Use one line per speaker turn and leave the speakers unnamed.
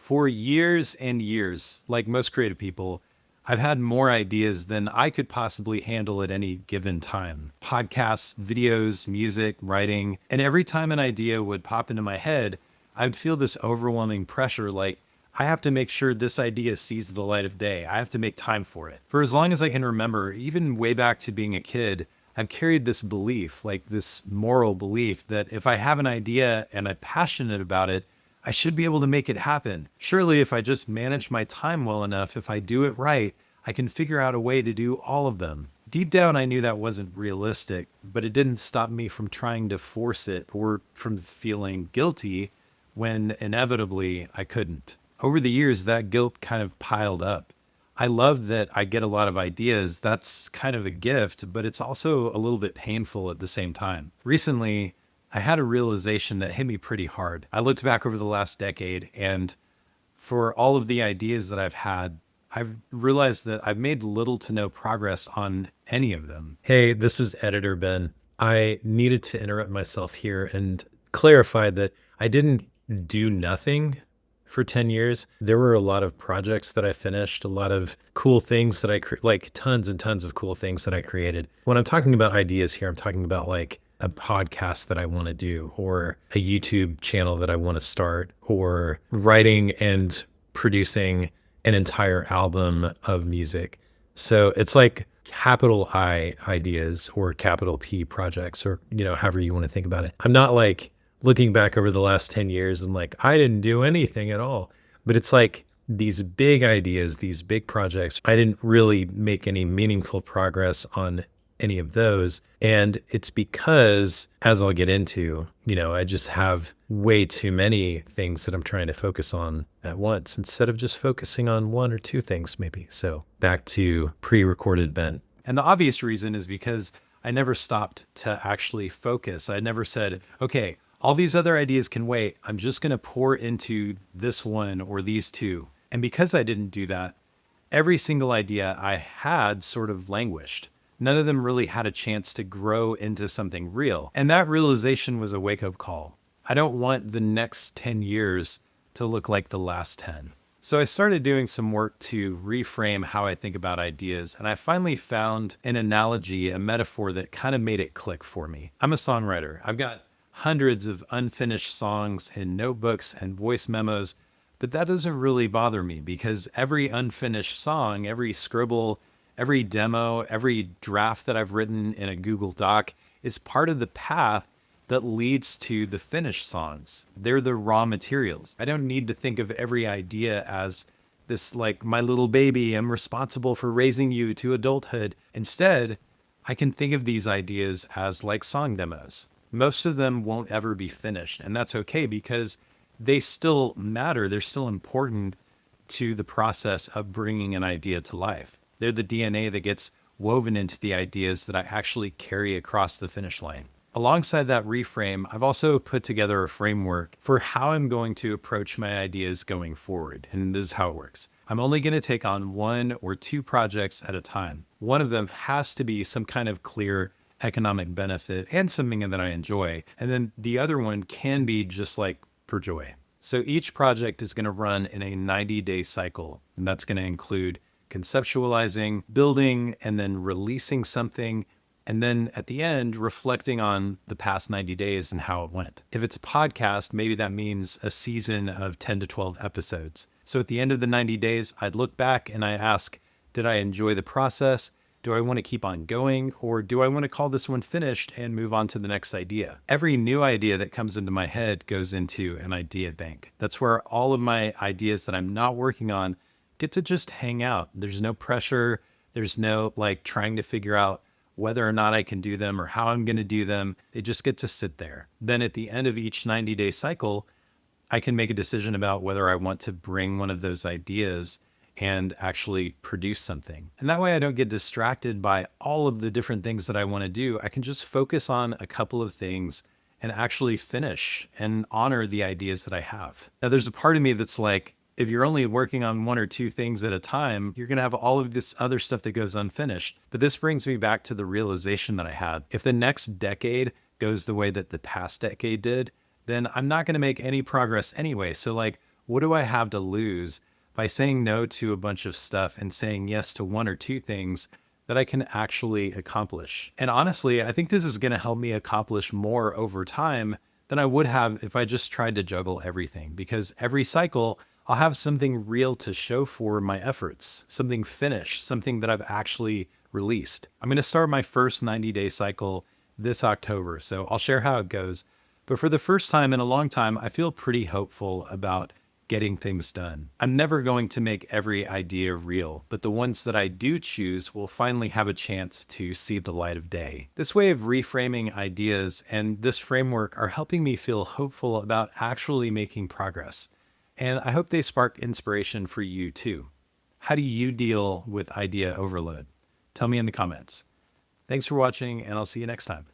For years and years, like most creative people, I've had more ideas than I could possibly handle at any given time. Podcasts, videos, music, writing. And every time an idea would pop into my head, I'd feel this overwhelming pressure like, I have to make sure this idea sees the light of day. I have to make time for it. For as long as I can remember, even way back to being a kid, I've carried this belief, like this moral belief, that if I have an idea and I'm passionate about it, I should be able to make it happen. Surely, if I just manage my time well enough, if I do it right, I can figure out a way to do all of them. Deep down, I knew that wasn't realistic, but it didn't stop me from trying to force it or from feeling guilty when inevitably I couldn't. Over the years, that guilt kind of piled up. I love that I get a lot of ideas. That's kind of a gift, but it's also a little bit painful at the same time. Recently, I had a realization that hit me pretty hard. I looked back over the last decade, and for all of the ideas that I've had, I've realized that I've made little to no progress on any of them. Hey, this is Editor Ben. I needed to interrupt myself here and clarify that I didn't do nothing for 10 years. There were a lot of projects that I finished, a lot of cool things that like tons and tons of cool things that I created. When I'm talking about ideas here, I'm talking about like a podcast that I want to do, or a YouTube channel that I want to start, or writing and producing an entire album of music. So it's like capital I ideas or capital P projects, or, however you want to think about it. I'm not like looking back over the last 10 years and like, I didn't do anything at all. But it's like these big ideas, these big projects, I didn't really make any meaningful progress on any of those. And it's because, as I'll get into, I just have way too many things that I'm trying to focus on at once instead of just focusing on one or two things maybe. So back to pre-recorded Ben. And the obvious reason is because I never stopped to actually focus. I never said, okay, all these other ideas can wait. I'm just going to pour into this one or these two. And because I didn't do that, every single idea I had sort of languished. None of them really had a chance to grow into something real. And that realization was a wake-up call. I don't want the next 10 years to look like the last 10. So I started doing some work to reframe how I think about ideas, and I finally found an analogy, a metaphor that kind of made it click for me. I'm a songwriter. I've got hundreds of unfinished songs in notebooks and voice memos, but that doesn't really bother me because every unfinished song, every scribble, every demo, every draft that I've written in a Google Doc is part of the path that leads to the finished songs. They're the raw materials. I don't need to think of every idea as this, like, my little baby, I'm responsible for raising you to adulthood. Instead, I can think of these ideas as like song demos. Most of them won't ever be finished, and that's okay because they still matter. They're still important to the process of bringing an idea to life. They're the DNA that gets woven into the ideas that I actually carry across the finish line. Alongside that reframe, I've also put together a framework for how I'm going to approach my ideas going forward. And this is how it works. I'm only going to take on one or two projects at a time. One of them has to be some kind of clear economic benefit and something that I enjoy. And then the other one can be just like for joy. So each project is going to run in a 90-day cycle. And that's going to include conceptualizing, building, and then releasing something. And then at the end, reflecting on the past 90 days and how it went. If it's a podcast, maybe that means a season of 10 to 12 episodes. So at the end of the 90 days, I'd look back and I ask, did I enjoy the process? Do I want to keep on going? Or do I want to call this one finished and move on to the next idea? Every new idea that comes into my head goes into an idea bank. That's where all of my ideas that I'm not working on get to just hang out. There's no pressure. There's no like trying to figure out whether or not I can do them or how I'm going to do them. They just get to sit there. Then at the end of each 90-day cycle, I can make a decision about whether I want to bring one of those ideas and actually produce something. And that way I don't get distracted by all of the different things that I want to do. I can just focus on a couple of things and actually finish and honor the ideas that I have. Now, there's a part of me that's like, if you're only working on one or two things at a time, you're going to have all of this other stuff that goes unfinished. But this brings me back to the realization that I had. If the next decade goes the way that the past decade did, then I'm not going to make any progress anyway. So like, what do I have to lose by saying no to a bunch of stuff and saying yes to one or two things that I can actually accomplish? And honestly, I think this is going to help me accomplish more over time than I would have if I just tried to juggle everything, because every cycle I'll have something real to show for my efforts, something finished, something that I've actually released. I'm going to start my first 90-day cycle this October, so I'll share how it goes. But for the first time in a long time, I feel pretty hopeful about getting things done. I'm never going to make every idea real, but the ones that I do choose will finally have a chance to see the light of day. This way of reframing ideas and this framework are helping me feel hopeful about actually making progress. And I hope they spark inspiration for you too. How do you deal with idea overload? Tell me in the comments. Thanks for watching, and I'll see you next time.